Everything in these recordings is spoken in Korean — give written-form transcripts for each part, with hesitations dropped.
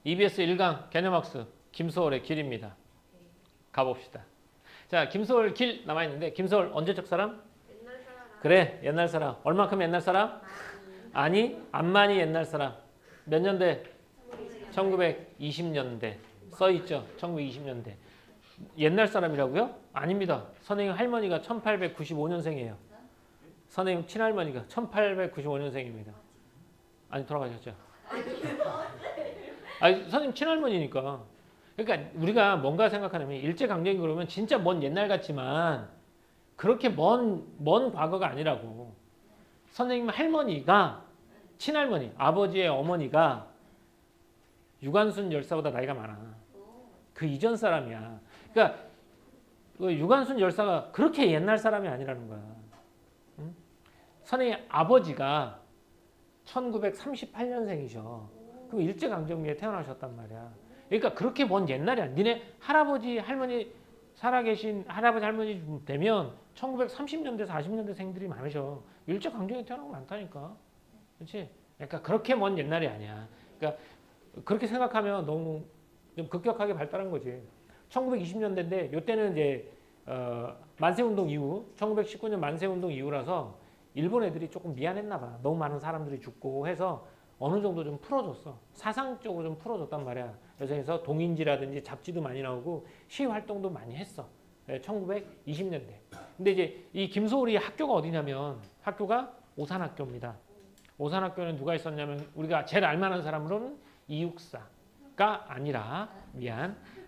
EBS 1강 개념학습 김소월의 길입니다. 가봅시다. 자, 김소월 길 남아있는데 김소월 언제적 사람? 옛날 사람. 그래, 옛날 사람. 얼마큼 옛날 사람? 아니, 안만이 옛날 사람. 몇 년대? 1920년대. 써있죠? 1920년대. 옛날 사람이라고요? 아닙니다. 선생님 할머니가 1895년생이에요. 선생님 친할머니가 1895년생입니다. 아니, 돌아가셨죠? 아니, 선생님 친할머니니까. 그러니까 우리가 뭔가 생각하냐면 일제강점기 그러면 진짜 먼 옛날 같지만 그렇게 먼 과거가 아니라고. 선생님 할머니가 친할머니, 아버지의 어머니가 유관순 열사보다 나이가 많아. 그 이전 사람이야. 그러니까 그 유관순 열사가 그렇게 옛날 사람이 아니라는 거야. 응? 선생님 아버지가 1938년생이셔. 그럼 일제강점기에 태어나셨단 말이야. 그러니까 그렇게 먼 옛날이 아니야. 니네 할아버지, 할머니 살아계신 할아버지, 할머니 되면 1930년대, 40년대 생들이 많으셔. 일제강점기에 태어난 거 많다니까. 그렇지? 그러니까 그렇게 먼 옛날이 아니야. 그러니까 그렇게 생각하면 너무 좀 급격하게 발달한 거지. 1920년대인데 이때는 이제 만세운동 이후 1919년 만세운동 이후라서 일본 애들이 조금 미안했나 봐. 너무 많은 사람들이 죽고 해서 어느 정도 좀 풀어줬어. 사상적으로 좀 풀어줬단 말이야. 그래서 동인지라든지 잡지도 많이 나오고 시위 활동도 많이 했어. 1920년대. 근데 이제 이 김소월이 학교가 어디냐면 학교가 오산학교입니다. 오산학교는 누가 있었냐면 우리가 제일 알만한 사람으로는 이육사가 아니라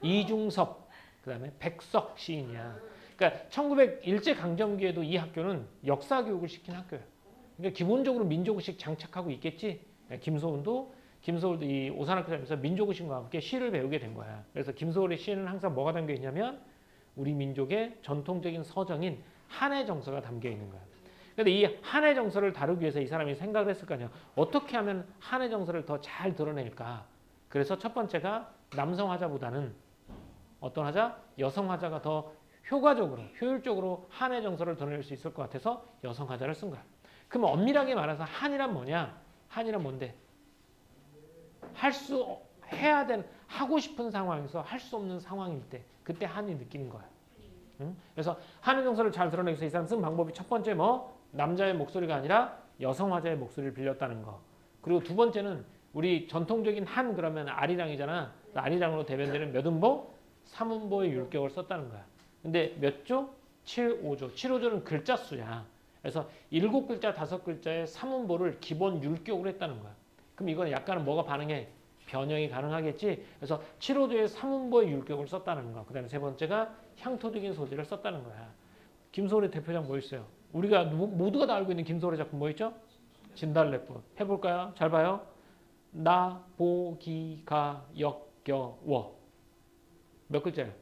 이중섭 그다음에 백석 시인이야. 그러니까 1900 일제강점기에도 이 학교는 역사 교육을 시킨 학교야. 그러니까 기본적으로 민족의식 장착하고 있겠지. 김소월도 이 오산학교 다니면서 민족의식과 함께 시를 배우게 된 거야. 그래서 김소월의 시는 항상 뭐가 담겨 있냐면 우리 민족의 전통적인 서정인 한해 정서가 담겨 있는 거야. 근데 이 한해 정서를 다루기 위해서 이 사람이 생각을 했을 거 아니야. 어떻게 하면 한해 정서를 더 잘 드러낼까? 그래서 첫 번째가 남성 화자보다는 어떤 화자? 여성 화자가 더 효과적으로, 효율적으로 한해 정서를 드러낼 수 있을 것 같아서 여성 화자를 쓴 거야. 그럼 엄밀하게 말해서 한이란 뭐냐? 한이란 뭔데? 해야 되는, 하고 싶은 상황에서 할 수 없는 상황일 때, 그때 한이 느끼는 거야. 응? 그래서 한해 정서를 잘 드러내기 위해서 이 사람 쓴 방법이 첫 번째 뭐? 남자의 목소리가 아니라 여성 화자의 목소리를 빌렸다는 거. 그리고 두 번째는 우리 전통적인 한 그러면 아리랑이잖아. 아리랑으로 대변되는 몇 음보? 3음보의 율격을 썼다는 거야. 근데 몇 조? 7, 5조. 7, 5조는 글자 수야. 그래서 7글자, 5글자의 3음보를 기본 율격으로 했다는 거야. 그럼 이건 약간은 뭐가 반응해? 변형이 가능하겠지. 그래서 7, 5조의 3음보의 율격을 썼다는 거. 그 다음에 세 번째가 향토적인 소재를 썼다는 거야. 김소월의 대표작 뭐 있어요? 우리가 모두가 다 알고 있는 김소월의 작품 뭐 있죠? 진달래꽃. 해볼까요? 잘 봐요. 나, 보, 기, 가, 역, 겨, 워. 몇 글자예요?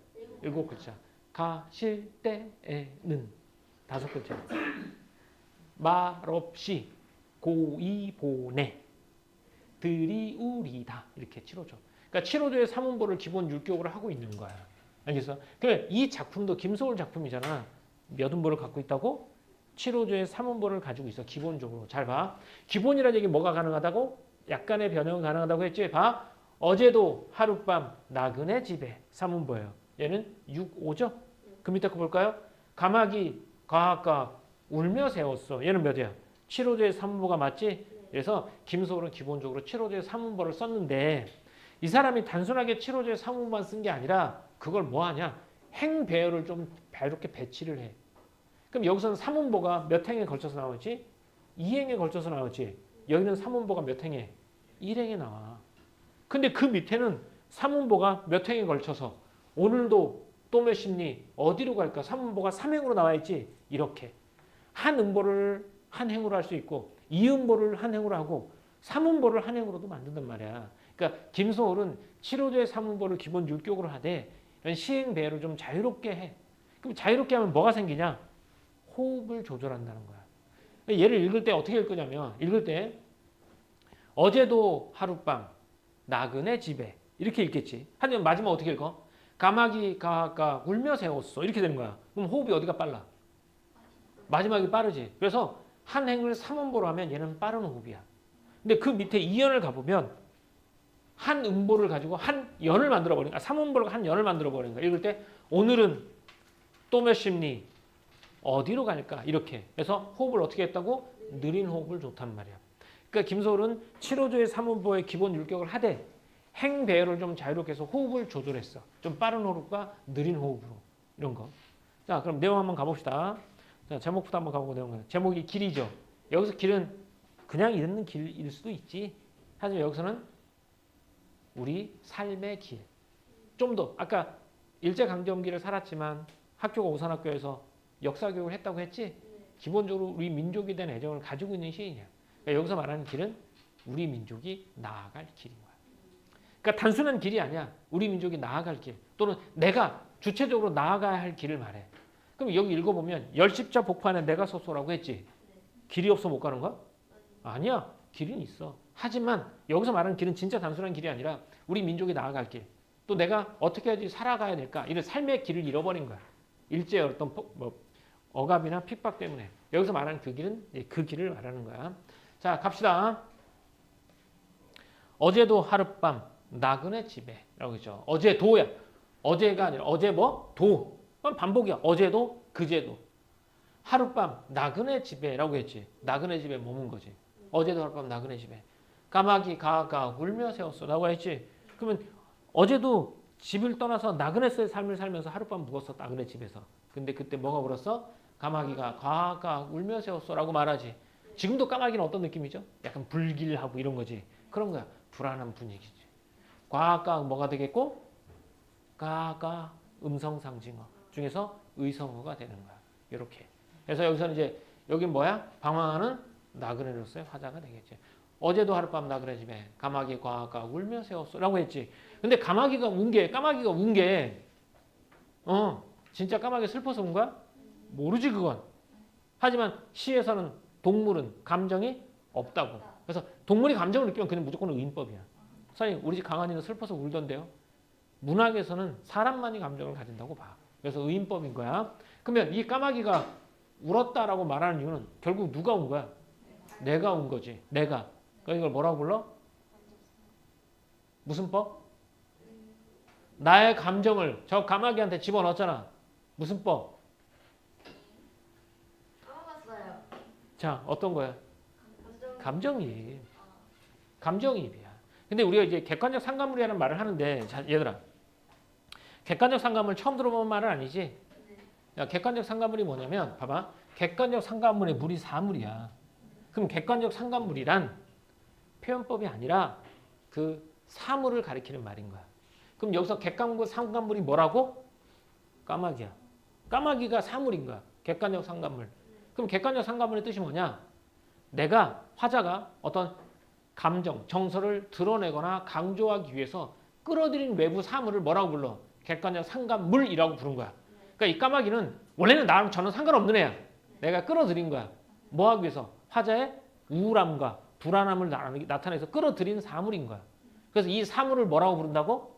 7글자. 가실 때에는 5글자. 말없이 고이 보내 들이우리다. 이렇게 7호조. 그러니까 7호조의 3음보를 기본 율격으로 하고 있는 거야. 알겠어? 그러면 이 작품도 김소월 작품이잖아. 몇 음보를 갖고 있다고? 7호조의 3음보를 가지고 있어. 기본적으로. 잘 봐. 기본이라는 얘기 뭐가 가능하다고? 약간의 변형이 가능하다고 했지? 봐. 어제도 하룻밤 나그네 집에 3음보예요. 얘는 6, 5죠? 그 밑에 거 볼까요? 가마귀, 가하가 울며 세웠어. 얘는 몇이야? 7호조의 3음보가 맞지? 그래서 김소월은 기본적으로 7호조의 3음보를 썼는데 이 사람이 단순하게 7호조의 3음보만 쓴 게 아니라 그걸 뭐 하냐? 행배열을 좀 이렇게 배치를 해. 그럼 여기서는 3음보가 몇 행에 걸쳐서 나오지? 2행에 걸쳐서 나오지. 여기는 3음보가 몇 행에? 1행에 나와. 근데 그 밑에는 3음보가 몇 행에 걸쳐서 오늘도 또 몇 십리 어디로 갈까? 3음보가 3행으로 나와 있지. 이렇게. 한 음보를 한 행으로 할 수 있고 2음보를 한 행으로 하고 3음보를 한 행으로도 만든단 말이야. 그러니까 김소월은 7호조의 3음보를 기본 율격으로 하되 시행 배열을 좀 자유롭게 해. 그럼 자유롭게 하면 뭐가 생기냐? 호흡을 조절한다는 거야. 얘를 읽을 때 어떻게 읽냐면 읽을 때 어제도 하룻밤 나그네 집에 이렇게 읽겠지. 하지만 마지막 어떻게 읽어? 가마귀 가가 울며 세웠어. 이렇게 되는 거야. 그럼 호흡이 어디가 빨라? 마지막이 빠르지. 그래서 한 행을 3음보로 하면 얘는 빠른 호흡이야. 근데 그 밑에 2연을 가보면 한 음보를 가지고 한 연을 만들어 버린 거야. 3음보를 한 연을 만들어 버린 거야. 읽을 때 오늘은 또 몇 십리 어디로 갈까? 이렇게. 그래서 호흡을 어떻게 했다고? 느린 호흡을 좋단 말이야. 그러니까 김소월은 7호조의 3음보의 기본 율격을 하되 행배열을 좀 자유롭게 해서 호흡을 조절했어. 좀 빠른 호흡과 느린 호흡으로. 이런 거. 자, 그럼 내용 한번 가봅시다. 자, 제목부터 한번 가보고 내용. 제목이 길이죠. 여기서 길은 그냥 읽는 길일 수도 있지. 하지만 여기서는 우리 삶의 길. 좀 더 아까 일제강점기를 살았지만 학교가 오산학교에서 역사교육을 했다고 했지. 기본적으로 우리 민족에 대한 애정을 가지고 있는 시인이야. 그러니까 여기서 말하는 길은 우리 민족이 나아갈 길인 거야. 그러니까 단순한 길이 아니야. 우리 민족이 나아갈 길 또는 내가 주체적으로 나아가야 할 길을 말해. 그럼 여기 읽어보면 열십자 복판에 내가 섰소라고 했지. 길이 없어 못 가는 거야? 아니야. 길은 있어. 하지만 여기서 말하는 길은 진짜 단순한 길이 아니라 우리 민족이 나아갈 길. 또 내가 어떻게 해야지 살아가야 될까? 이런 삶의 길을 잃어버린 거야. 일제의 어떤 억압이나 핍박 때문에. 여기서 말하는 그 길은 그 길을 말하는 거야. 자, 갑시다. 어제도 하룻밤 나그네 집에 라고 했죠. 어제도야. 어제가 아니라 어제 뭐? 도. 반복이야. 어제도 그제도. 하룻밤 나그네 집에라고 했지. 나그네 집에 머문 거지. 어제도 하룻밤 나그네 집에. 까마귀 가가 울며 세웠어 라고 했지. 그러면 어제도 집을 떠나서 나그네스의 삶을 살면서 하룻밤 묵었어. 나그네 집에서. 근데 그때 뭐가 울었어? 까마귀가 가가 울며 세웠어 라고 말하지. 지금도 까마귀는 어떤 느낌이죠? 약간 불길하고 이런 거지. 그런 거야. 불안한 분위기지. 과가 뭐가 되겠고? 가가 음성상징어 중에서 의성어가 되는 거야. 이렇게. 그래서 여기서는 이제 여긴 뭐야? 방황하는 나그네로서의 화자가 되겠지. 어제도 하룻밤 나그네 집에 까마귀 과가 울며 세웠어 라고 했지. 근데 까마귀가 운 게 진짜 까마귀 슬퍼서 운 거야? 모르지 그건. 하지만 시에서는 동물은 감정이 없다고. 그래서 동물이 감정을 느끼면 그냥 무조건 의인법이야. 선생님 우리 집 강아지는 슬퍼서 울던데요. 문학에서는 사람만이 감정을 가진다고 봐. 그래서 의인법인 거야. 그러면 이 까마귀가 울었다라고 말하는 이유는 결국 누가 운 거야? 내가 운 거지. 내가. 그러니까 이걸 뭐라고 불러? 무슨 법? 나의 감정을 저 까마귀한테 집어넣었잖아. 무슨 법? 까먹었어요. 자, 어떤 거야? 감정이. 감정이입. 감정이입이야. 근데 우리가 이제 객관적 상관물이라는 말을 하는데, 자, 얘들아. 객관적 상관물 처음 들어본 말은 아니지? 야, 객관적 상관물이 뭐냐면, 봐봐. 객관적 상관물의 물이 사물이야. 그럼 객관적 상관물이란 표현법이 아니라 그 사물을 가리키는 말인 거야. 그럼 여기서 객관적 상관물이 뭐라고? 까마귀야. 까마귀가 사물인 거야. 객관적 상관물. 그럼 객관적 상관물의 뜻이 뭐냐? 내가 화자가 어떤 감정, 정서를 드러내거나 강조하기 위해서 끌어들인 외부 사물을 뭐라고 불러? 객관적 상관물이라고 부른 거야. 그러니까 이 까마귀는 원래는 나랑 전혀 상관없는 애야. 내가 끌어들인 거야. 뭐 하기 위해서? 화자의 우울함과 불안함을 나타내서 끌어들인 사물인 거야. 그래서 이 사물을 뭐라고 부른다고?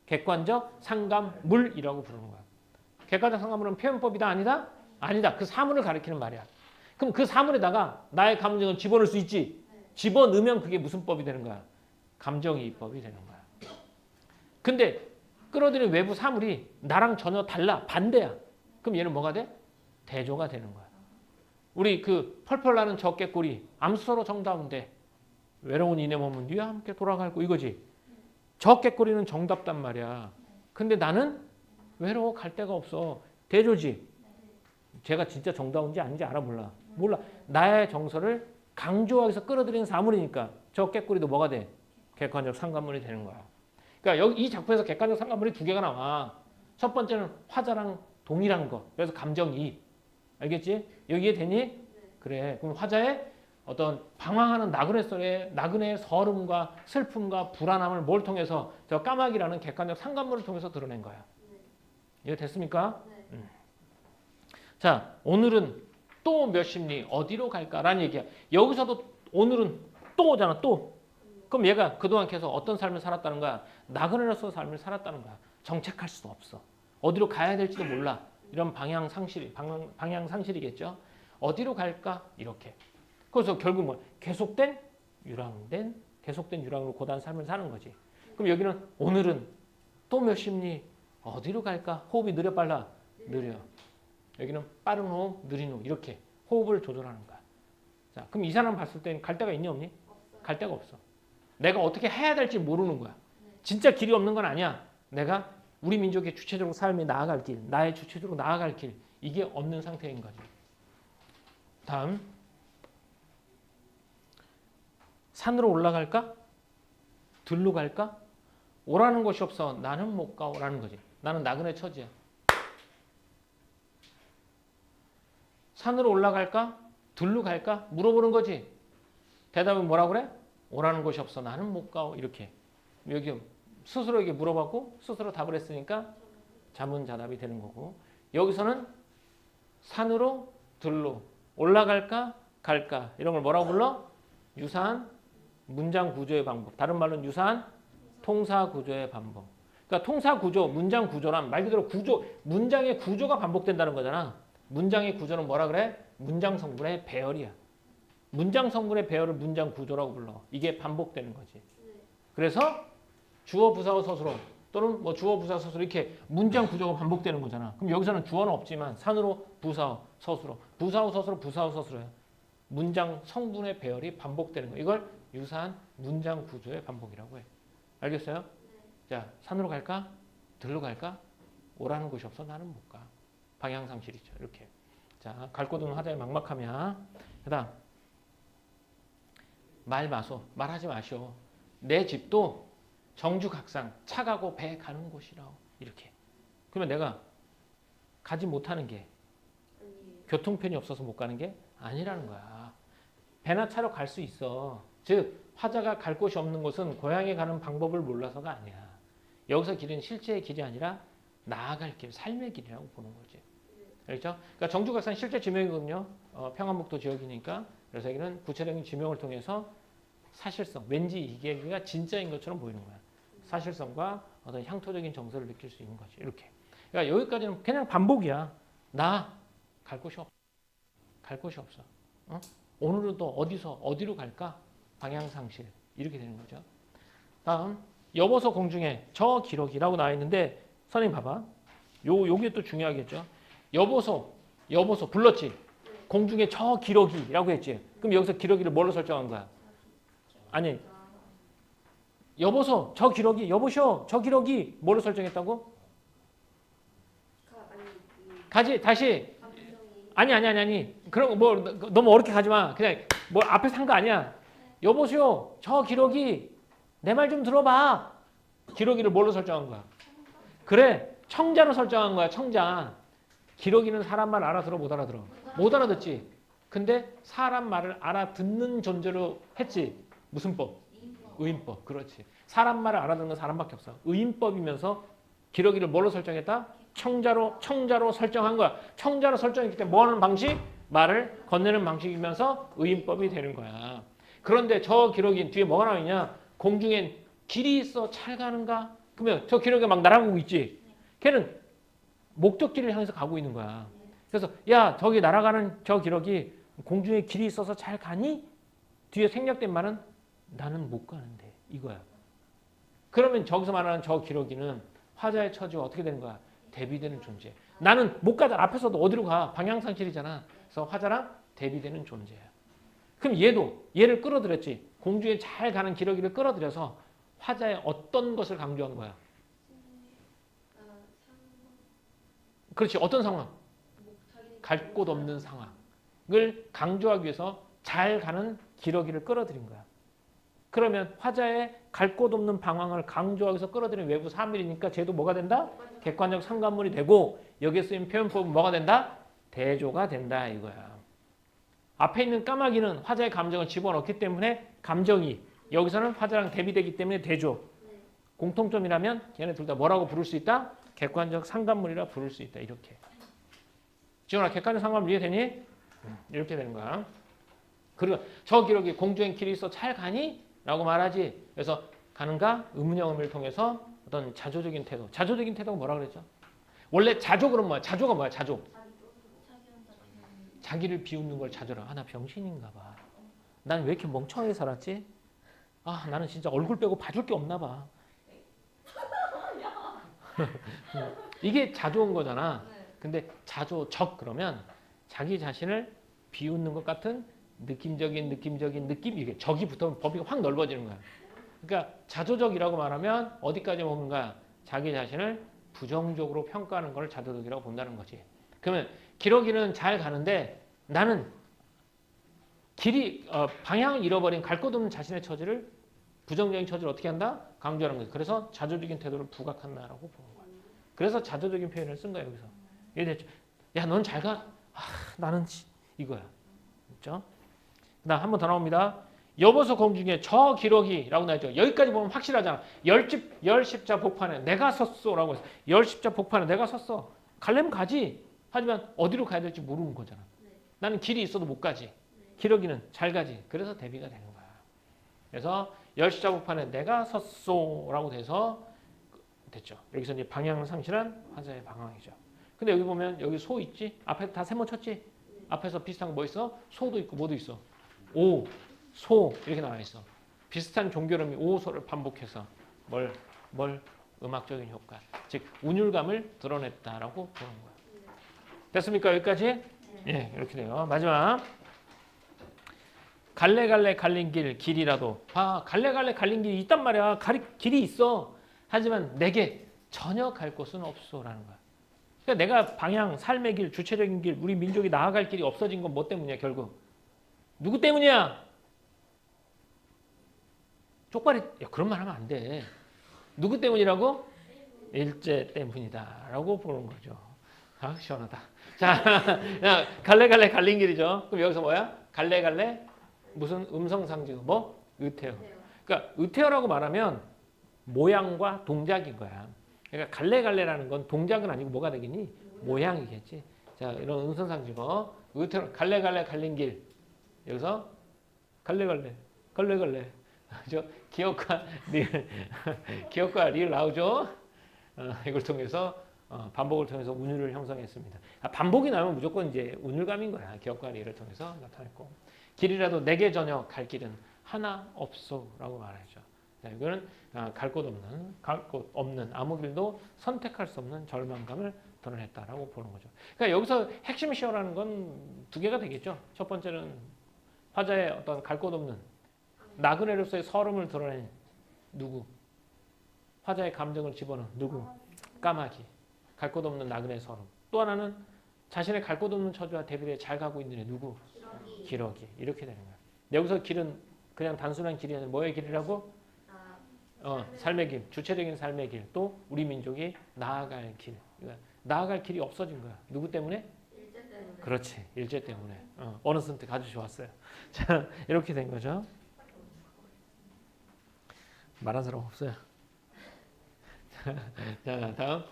객관적 상관물이라고 부르는 거야. 객관적 상관물은 표현법이다 아니다? 아니다. 그 사물을 가리키는 말이야. 그럼 그 사물에다가 나의 감정을 집어넣을 수 있지. 집어넣으면 그게 무슨 법이 되는 거야? 감정이입법이 되는 거야. 근데 끌어들인 외부 사물이 나랑 전혀 달라. 반대야. 그럼 얘는 뭐가 돼? 대조가 되는 거야. 우리 그 펄펄 나는 저 꾀꼬리 암수서로 정다운데 외로운 이내 몸은 네와 함께 돌아갈고 이거지. 저 꾀꼬리는 정답단 말이야. 근데 나는 외로워 갈 데가 없어. 대조지. 제가 진짜 정다운지 아닌지 알아 몰라. 몰라. 나의 정서를 강조하기 위해서 끌어들이는 사물이니까 저 꾀꼬리도 뭐가 돼? 객관적 상관물이 되는 거야. 그러니까 여기 이 작품에서 객관적 상관물이 두 개가 나와. 첫 번째는 화자랑 동일한 거. 그래서 감정이입. 알겠지? 여기 이해되니? 그래. 그럼 화자의 어떤 방황하는 나그네의 서름과 슬픔과 불안함을 뭘 통해서 저 까마귀라는 객관적 상관물을 통해서 드러낸 거야. 이해 됐습니까? 자, 오늘은 또 몇 십리 어디로 갈까라는 얘기야. 여기서도 오늘은 또잖아. 또. 그럼 얘가 그동안 계속 어떤 삶을 살았다는 거야? 나그네로서 삶을 살았다는 거야. 정책할 수도 없어. 어디로 가야 될지도 몰라. 이런 방향 상실이겠죠. 어디로 갈까? 이렇게. 그래서 결국 뭐 계속된 유랑된 계속된 유랑으로 고단 삶을 사는 거지. 그럼 여기는 오늘은 또 몇 시니? 어디로 갈까? 호흡이 느려 빨라? 느려. 여기는 빠른 호흡, 느린 호흡 이렇게 호흡을 조절하는 거야. 자, 그럼 이 사람 봤을 때는 갈 데가 있니 없니? 없어요. 갈 데가 없어. 내가 어떻게 해야 될지 모르는 거야. 진짜 길이 없는 건 아니야. 내가 우리 민족의 주체적으로 삶이 나아갈 길, 나의 주체적으로 나아갈 길 이게 없는 상태인 거지. 다음 산으로 올라갈까? 들로 갈까? 오라는 곳이 없어. 나는 못 가. 오라는 거지. 나는 나그네 처지야. 산으로 올라갈까? 들로 갈까? 물어보는 거지. 대답은 뭐라 그래? 오라는 곳이 없어. 나는 못 가. 이렇게. 여기 스스로에게 물어봤고 스스로 답을 했으니까 자문자답이 되는 거고. 여기서는 산으로 들로 올라갈까? 갈까? 이런 걸 뭐라고 불러? 유사한 문장 구조의 방법. 다른 말로는 유사한 통사 구조의 반복. 그러니까 통사 구조, 문장 구조란 말 그대로 구조, 문장의 구조가 반복된다는 거잖아. 문장의 구조는 뭐라 그래? 문장 성분의 배열이야. 문장 성분의 배열을 문장 구조라고 불러. 이게 반복되는 거지. 그래서 주어, 부사어, 서술어 또는 뭐 주어, 부사, 서술어 이렇게 문장 구조가 반복되는 거잖아. 그럼 여기서는 주어는 없지만 산으로 부사어, 서술어, 부사어, 서술어, 부사어, 서술어야. 문장 성분의 배열이 반복되는 거. 이걸 유사한 문장 구조의 반복이라고 해. 알겠어요? 자, 산으로 갈까? 들로 갈까? 오라는 곳이 없어. 나는 못 가. 방향상실이죠. 이렇게. 자, 갈 곳 없는 화자의 막막함이야. 그다음 말 마소. 말하지 마시오. 내 집도 정주각상 차가고 배 가는 곳이라고. 이렇게. 그러면 내가 가지 못하는 게 교통편이 없어서 못 가는 게 아니라는 거야. 배나 차로 갈 수 있어. 즉 화자가 갈 곳이 없는 곳은 고향에 가는 방법을 몰라서가 아니야. 여기서 길은 실제의 길이 아니라 나아갈 길, 삶의 길이라고 보는 거지. 알겠죠? 그러니까 정주각산 실제 지명이거든요. 평안북도 지역이니까. 그래서 여기는 구체적인 지명을 통해서 사실성, 왠지 이게 여기가 진짜인 것처럼 보이는 거야. 사실성과 어떤 향토적인 정서를 느낄 수 있는 거지. 이렇게. 그러니까 여기까지는 그냥 반복이야. 나 갈 곳이 없어. 갈 곳이 없어. 오늘은 또 어디로 갈까? 방향상실. 이렇게 되는 거죠. 다음 여보서 공중에 저 기러기라고 나와 있는데 선생님 봐봐. 요게 또 중요하겠죠. 여보서 불렀지. 공중에 저 기러기라고 했지. 그럼 여기서 기러기를 뭘로 설정한 거야? 아니 여보서 저 기러기 여보쇼 저 기러기 뭘로 설정했다고? 가지 다시 아니 그런 거 뭐 너무 어렵게 가지 마. 그냥 뭐 앞에서 한 거 아니야. 여보시오 저 기러기 내 말 좀 들어봐. 기러기를 뭘로 설정한 거야? 그래 청자로 설정한 거야. 청자. 기러기는 사람 말 알아들어 못 알아들어? 못 알아듣지. 근데 사람 말을 알아듣는 존재로 했지. 무슨 법? 의인법. 그렇지. 사람 말을 알아듣는 건 사람밖에 없어. 의인법이면서 기러기를 뭘로 설정했다? 청자로 설정한 거야. 청자로 설정했기 때문에 뭐 하는 방식? 말을 건네는 방식이면서 의인법이 되는 거야. 그런데 저 기러기 뒤에 뭐가 나와 있냐? 공중엔 길이 있어 잘 가는가? 그러면 저 기러기가 막 날아가고 있지. 걔는 목적지를 향해서 가고 있는 거야. 그래서 야 저기 날아가는 저 기러기 공중에 길이 있어서 잘 가니? 뒤에 생략된 말은 나는 못 가는데 이거야. 그러면 저기서 말하는 저 기러기는 화자의 처지가 어떻게 되는 거야? 대비되는 존재. 나는 못 가잖아. 앞에서도 어디로 가? 방향상실이잖아. 그래서 화자랑 대비되는 존재야. 그럼 얘를 끌어들였지. 공중에 잘 가는 기러기를 끌어들여서 화자의 어떤 것을 강조한 거야? 그렇지. 어떤 상황? 갈 곳 없는 상황을 강조하기 위해서 잘 가는 기러기를 끌어들인 거야. 그러면 화자의 갈 곳 없는 방황을 강조하기 위해서 끌어들인 외부 사물이니까 쟤도 뭐가 된다? 객관적 상관물이 되고 여기에 쓰인 표현법은 뭐가 된다? 대조가 된다 이거야. 앞에 있는 까마귀는 화자의 감정을 집어넣기 때문에 감정이 여기서는 화자랑 대비되기 때문에 대조. 공통점이라면 걔네 둘 다 뭐라고 부를 수 있다? 객관적 상관물이라 부를 수 있다. 이렇게. 지원아 객관적 상관물 이해되니? 이렇게 되는 거야. 그리고 저 기러기 공주행 길이 있어 잘 가니? 라고 말하지. 그래서 가는가? 의문형음을 통해서 어떤 자조적인 태도. 자조적인 태도가 뭐라 그랬죠? 원래 자조 그럼 뭐야? 자조가 뭐야? 자조. 자기를 비웃는 걸 자조라. 나 병신인가 봐. 난 왜 이렇게 멍청하게 살았지? 아 나는 진짜 얼굴 빼고 봐줄 게 없나 봐. 이게 자조인 거잖아. 네. 근데 자조적 그러면 자기 자신을 비웃는 것 같은 느낌적인 느낌 이게 적이 붙으면 범위가 확 넓어지는 거야. 그러니까 자조적이라고 말하면 어디까지 보는 거야? 자기 자신을 부정적으로 평가하는 걸 자조적이라고 본다는 거지. 그러면 기러기는 잘 가는데 나는 방향을 잃어버린 갈 곳 없는 자신의 처지를 부정적인 처지를 어떻게 한다? 강조하는 거지. 그래서 자조적인 태도를 부각한다라고 보는 거야. 그래서 자조적인 표현을 쓴 거야 여기서. 이해됐죠? 야, 넌 잘 가. 아, 나는 이거야. 그렇죠? 그다음 한 번 더 나옵니다. 여보서 공중에 저 기러기라고 나있죠. 여기까지 보면 확실하잖아. 열 십자 복판에 내가 섰소라고 해서 열 십자 복판에 내가 섰어. 가려면 가지. 하지만 어디로 가야 될지 모르는 거잖아. 나는 길이 있어도 못 가지. 기러기는 잘 가지. 그래서 대비가 되는 거야. 그래서 열 십자 복판에 내가 섰소라고 돼서 됐죠. 여기서 이제 방향을 상실한 화자의 방황이죠. 근데 여기 보면 여기 소 있지? 앞에 다 세모 쳤지? 앞에서 비슷한 거 뭐 있어? 소도 있고 뭐도 있어? 오, 소 이렇게 나와 있어. 비슷한 종결음이 오, 소를 반복해서 뭘 음악적인 효과, 즉 운율감을 드러냈다라고 보는 거야. 됐습니까? 여기까지? 예, 이렇게 돼요. 마지막 갈래갈래 갈린 길이라도 갈래갈래 갈린 길이 있단 말이야. 길이 있어. 하지만 내게 전혀 갈 곳은 없소라는 거야. 그러니까 내가 방향, 삶의 길, 주체적인 길, 우리 민족이 나아갈 길이 없어진 건 뭐 때문이야 결국? 누구 때문이야? 쪽발이 그런 말 하면 안 돼. 누구 때문이라고? 일제 때문이다라고 보는 거죠. 아 시원하다. 자, 갈래갈래 갈린 길이죠. 그럼 여기서 뭐야? 갈래갈래 무슨 음성 상징 뭐? 의태어. 그러니까 의태어라고 말하면 모양과 동작인 거야. 그러니까 갈래갈래라는 건 동작은 아니고 뭐가 되겠니? 모양이겠지. 자, 이런 음성 상징어. 의태어 갈래갈래 갈린 길. 여기서 갈래갈래 그죠? 기억과 리을 나오죠? 이걸 통해서 반복을 통해서 운율을 형성했습니다. 반복이 나면 무조건 이제 운율감인 거야. 기억과 리을을 통해서 나타냈고. 길이라도 내게 전혀 갈 길은 하나 없소라고 말하죠. 자, 이거는 갈 곳 없는 아무 길도 선택할 수 없는 절망감을 드러냈다라고 보는 거죠. 그러니까 여기서 핵심 시어라는 건 두 개가 되겠죠. 첫 번째는 화자의 어떤 갈 곳 없는 나그네로서의 서름을 드러낸 누구? 화자의 감정을 집어넣은 누구? 까마귀. 갈 곳 없는 나그네의 서름. 또 하나는 자신의 갈 곳 없는 처지와 대비해 잘 가고 있는 애 누구? 기러기. 이렇게 되는 거야. 여기서 길은 그냥 단순한 길이 아니라 뭐의 길이라고? 삶의 길. 주체적인 삶의 길. 또 우리 민족이 나아갈 길. 그러니까 나아갈 길이 없어진 거야. 누구 때문에? 일제 때문에. 그렇지. 일제 때문에. 어느 선택 아주 좋았어요. 자, 이렇게 된 거죠. 말한 사람 없어요. 자, 다음.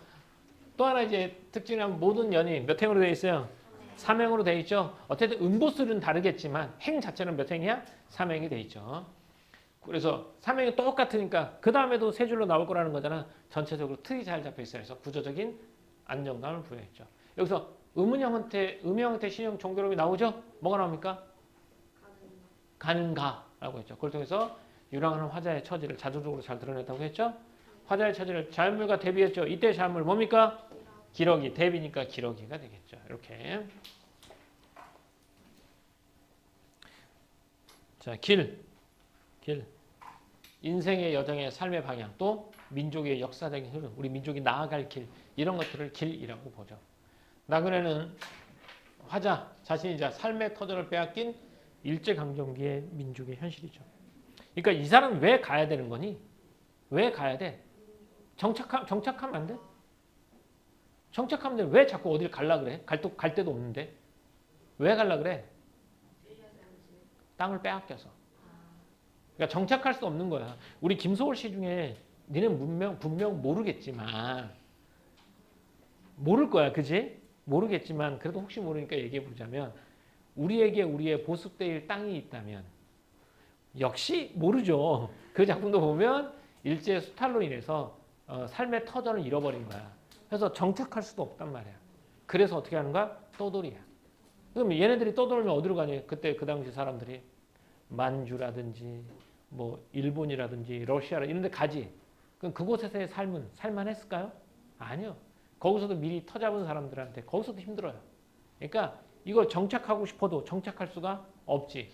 또 하나 이제 특징은 모든 연이 몇 행으로 되어 있어요? 3행으로 되어 있죠. 어쨌든 음보수는 다르겠지만 행 자체는 몇 행이야? 3행이 되어 있죠. 그래서 3행이 똑같으니까 그 다음에도 세 줄로 나올 거라는 거잖아. 전체적으로 틀이 잘 잡혀 있어요. 그래서 구조적인 안정감을 부여했죠. 여기서 음형 형태, 신형, 종결음이 나오죠? 뭐가 나옵니까? 가는가라고 했죠. 그걸 통해서 유랑하는 화자의 처지를 자조적으로 잘 드러냈다고 했죠. 화자의 처지를 자연물과 대비했죠. 이때 자연물 뭡니까? 기러기. 대비니까 기러기가 되겠죠. 이렇게. 자, 길. 인생의 여정의 삶의 방향, 또 민족의 역사적인 흐름, 우리 민족이 나아갈 길, 이런 것들을 길이라고 보죠. 나그네는 화자, 자신이자 삶의 터전을 빼앗긴 일제강점기의 민족의 현실이죠. 그러니까 이 사람은 왜 가야 되는 거니? 왜 가야 돼? 정착하면 안 돼? 정착하면 돼. 왜 자꾸 어딜 갈라 그래? 갈 데도 없는데. 왜 갈라 그래? 땅을 빼앗겨서. 그러니까 정착할 수 없는 거야. 우리 김소월 씨 중에 니는 분명 모르겠지만 모를 거야. 그지? 모르겠지만 그래도 혹시 모르니까 얘기해 보자면 우리에게 우리의 보습될 땅이 있다면 역시 모르죠. 그 작품도 보면 일제 수탈로 인해서 삶의 터전을 잃어버린 거야. 그래서 정착할 수도 없단 말이야. 그래서 어떻게 하는가? 떠돌이야. 그럼 얘네들이 떠돌면 어디로 가니? 그때 그 당시 사람들이 만주라든지 뭐 일본이라든지 러시아 이런 데 가지. 그럼 그곳에서의 삶은 살만했을까요? 아니요. 거기서도 미리 터잡은 사람들한테 거기서도 힘들어요. 그러니까 이걸 정착하고 싶어도 정착할 수가 없지.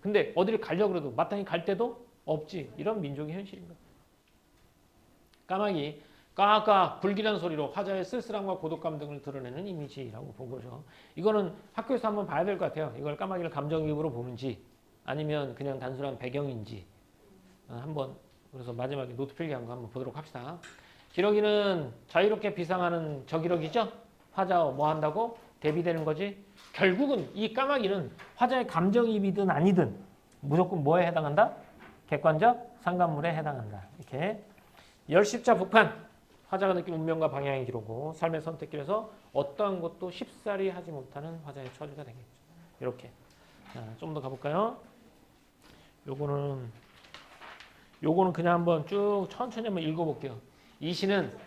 근데 어디를 가려고 해도 마땅히 갈 때도 없지. 이런 민족의 현실인 거예요. 까마귀 까까 불길한 소리로 화자의 쓸쓸함과 고독감 등을 드러내는 이미지라고 본 거죠. 이거는 학교에서 한번 봐야 될 것 같아요. 이걸 까마귀를 감정이입으로 보는지 아니면 그냥 단순한 배경인지 한번 그래서 마지막에 노트 필기한 거 한번 보도록 합시다. 기러기는 자유롭게 비상하는 저기러기죠. 화자와 뭐 한다고? 대비되는 거지. 결국은 이 까마귀는 화자의 감정이입이든 아니든 무조건 뭐에 해당한다? 객관적 상관물에 해당한다. 이렇게 열십자 북판 화자가 느낀 운명과 방향의 기로고 삶의 선택길에서 어떠한 것도 쉽사리 하지 못하는 화자의 처지가 되겠죠. 이렇게 좀 더 가볼까요? 요거는 그냥 한번 쭉 천천히 한번 읽어볼게요. 이 시는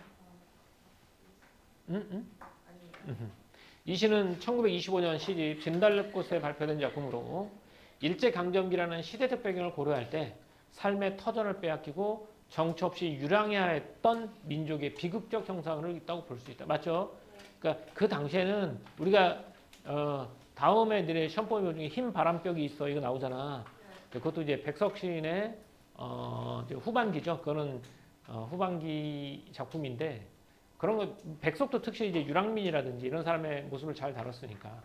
이 시는 1925년 시집 진달래꽃에 발표된 작품으로 일제강점기라는 시대적 배경을 고려할 때 삶의 터전을 빼앗기고 정처 없이 유랑해야 했던 민족의 비극적 형상을 있다고 볼 수 있다. 맞죠? 그러니까 그 당시에는 우리가 다음에 너네 시험 보면 중에 흰 바람벽이 있어 이거 나오잖아. 그것도 이제 백석시인의 이제 후반기죠. 그거는 후반기 작품인데 그런 거 백석도 특히 이제 유랑민이라든지 이런 사람의 모습을 잘 다뤘으니까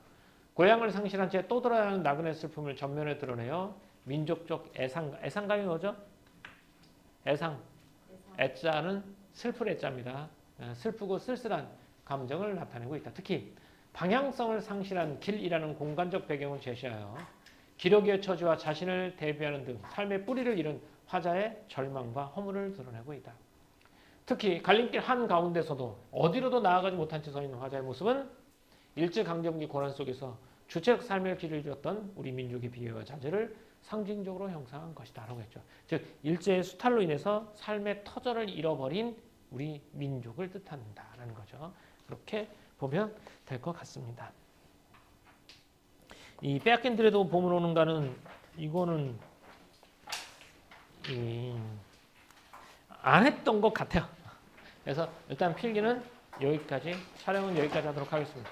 고향을 상실한 채 또 돌아가는 나그네 슬픔을 전면에 드러내요. 민족적 애상감이 뭐죠? 애상. 애자는 슬플 애자입니다. 슬프고 쓸쓸한 감정을 나타내고 있다. 특히 방향성을 상실한 길이라는 공간적 배경을 제시하여 기러기의 처지와 자신을 대비하는 등 삶의 뿌리를 잃은 화자의 절망과 허물을 드러내고 있다. 특히 갈림길 한가운데서도 어디로도 나아가지 못한 채 서 있는 화자의 모습은 일제강점기 고난 속에서 주체적 삶의 길을 잃었던 우리 민족의 비애와 자제를 상징적으로 형상한 것이다 라고 했죠. 즉 일제의 수탈로 인해서 삶의 터전을 잃어버린 우리 민족을 뜻한다라는 거죠. 그렇게 보면 될 것 같습니다. 이 빼앗긴 들에도 봄을 오는가는 이거는 안 했던 것 같아요. 그래서 일단 필기는 여기까지 촬영은 여기까지 하도록 하겠습니다.